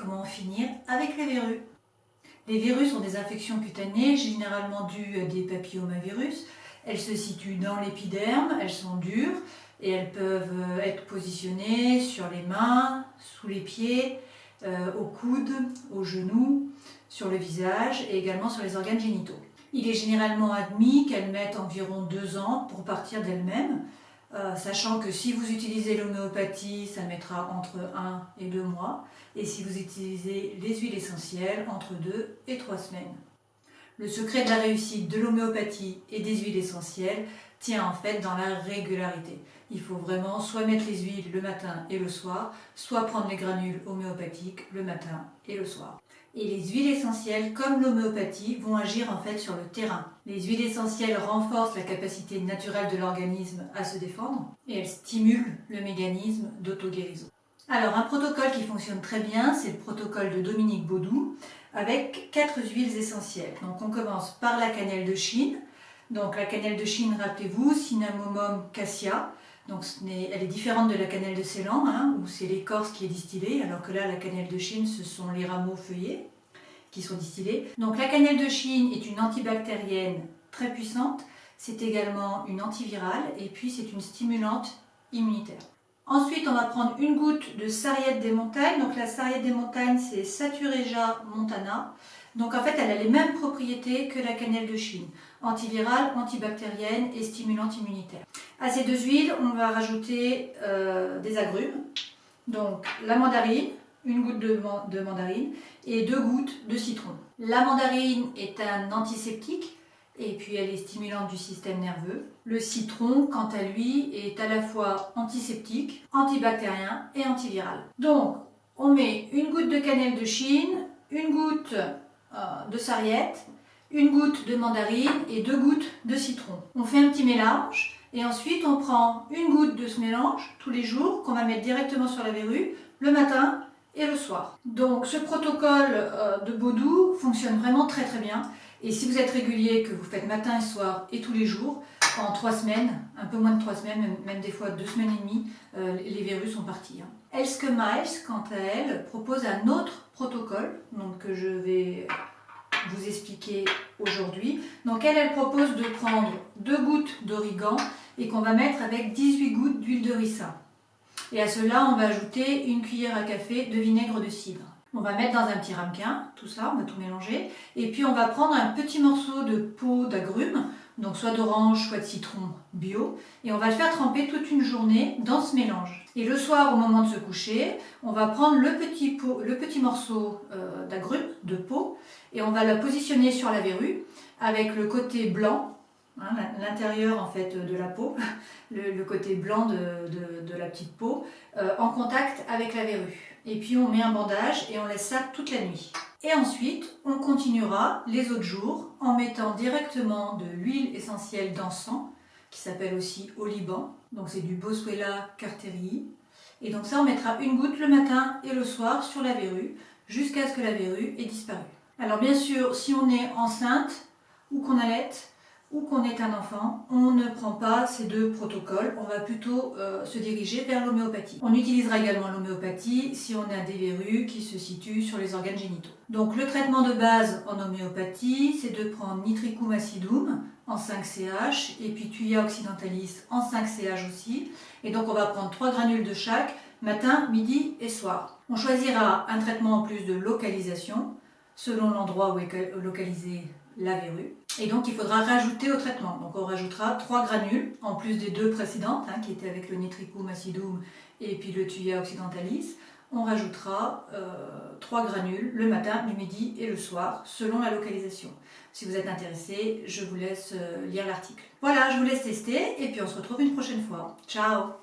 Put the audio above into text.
comment en finir avec les verrues. Les verrues sont des infections cutanées, généralement dues à des papillomavirus. Elles se situent dans l'épiderme, elles sont dures et elles peuvent être positionnées sur les mains, sous les pieds, au coude, aux genoux, sur le visage et également sur les organes génitaux. Il est généralement admis qu'elles mettent environ 2 ans pour partir d'elles-mêmes, sachant que si vous utilisez l'homéopathie, ça mettra entre 1 et 2 mois, et si vous utilisez les huiles essentielles, entre 2 et 3 semaines. Le secret de la réussite de l'homéopathie et des huiles essentielles tient en fait dans la régularité. Il faut vraiment soit mettre les huiles le matin et le soir, soit prendre les granules homéopathiques le matin et le soir. Et les huiles essentielles, comme l'homéopathie, vont agir en fait sur le terrain. Les huiles essentielles renforcent la capacité naturelle de l'organisme à se défendre et elles stimulent le mécanisme d'auto-guérison. Alors un protocole qui fonctionne très bien, c'est le protocole de Dominique Baudou avec 4 huiles essentielles. Donc on commence par la cannelle de Chine. Donc la cannelle de Chine, rappelez-vous, Cinnamomum cassia. Donc elle est différente de la cannelle de Ceylan, où c'est l'écorce qui est distillée, alors que là la cannelle de Chine, ce sont les rameaux feuillés qui sont distillés. Donc la cannelle de Chine est une antibactérienne très puissante, c'est également une antivirale et puis c'est une stimulante immunitaire. Ensuite, on va prendre une goutte de sarriette des montagnes. Donc la sarriette des montagnes, c'est Satureja montana. Donc en fait, elle a les mêmes propriétés que la cannelle de Chine. Antivirale, antibactérienne et stimulante immunitaire. À ces 2 huiles, on va rajouter des agrumes. Donc la mandarine, une goutte de mandarine et 2 gouttes de citron. La mandarine est un antiseptique. Et puis elle est stimulante du système nerveux. Le citron, quant à lui, est à la fois antiseptique, antibactérien et antiviral. Donc, on met une goutte de cannelle de Chine, une goutte de sarriette, une goutte de mandarine et 2 gouttes de citron. On fait un petit mélange et ensuite on prend une goutte de ce mélange tous les jours qu'on va mettre directement sur la verrue le matin et le soir. Donc ce protocole de Baudou fonctionne vraiment très très bien. Et si vous êtes régulier, que vous faites matin et soir et tous les jours, en 3 semaines, un peu moins de 3 semaines, même des fois 2 semaines et demie, les verrues sont parties. Elske Miles, quant à elle, propose un autre protocole donc, que je vais vous expliquer aujourd'hui. Donc elle propose de prendre 2 gouttes d'origan et qu'on va mettre avec 18 gouttes d'huile de ricin. Et à cela, on va ajouter une cuillère à café de vinaigre de cidre. On va mettre dans un petit ramequin, tout ça, on va tout mélanger. Et puis on va prendre un petit morceau de peau d'agrumes, donc soit d'orange, soit de citron bio. Et on va le faire tremper toute une journée dans ce mélange. Et le soir, au moment de se coucher, on va prendre le petit morceau d'agrumes, de peau, et on va la positionner sur la verrue avec le côté blanc, l'intérieur en fait de la peau, le côté blanc de la petite peau, en contact avec la verrue. Et puis on met un bandage et on laisse ça toute la nuit. Et ensuite, on continuera les autres jours en mettant directement de l'huile essentielle d'encens, qui s'appelle aussi Oliban. Donc c'est du Boswellia carterii. Et donc ça, on mettra une goutte le matin et le soir sur la verrue, jusqu'à ce que la verrue ait disparu. Alors bien sûr, si on est enceinte, ou qu'on allaite, ou qu'on est un enfant, on ne prend pas ces 2 protocoles, on va plutôt se diriger vers l'homéopathie. On utilisera également l'homéopathie si on a des verrues qui se situent sur les organes génitaux. Donc le traitement de base en homéopathie, c'est de prendre Nitricum acidum en 5CH et puis Thuja occidentalis en 5CH aussi. Et donc on va prendre 3 granules de chaque, matin, midi et soir. On choisira un traitement en plus de localisation, selon l'endroit où est localisée la verrue. Et donc il faudra rajouter au traitement. Donc on rajoutera 3 granules, en plus des 2 précédentes, qui étaient avec le Nitricum acidum et puis le Thuja occidentalis. On rajoutera 3 granules le matin, le midi et le soir, selon la localisation. Si vous êtes intéressé, je vous laisse lire l'article. Voilà, je vous laisse tester et puis on se retrouve une prochaine fois. Ciao!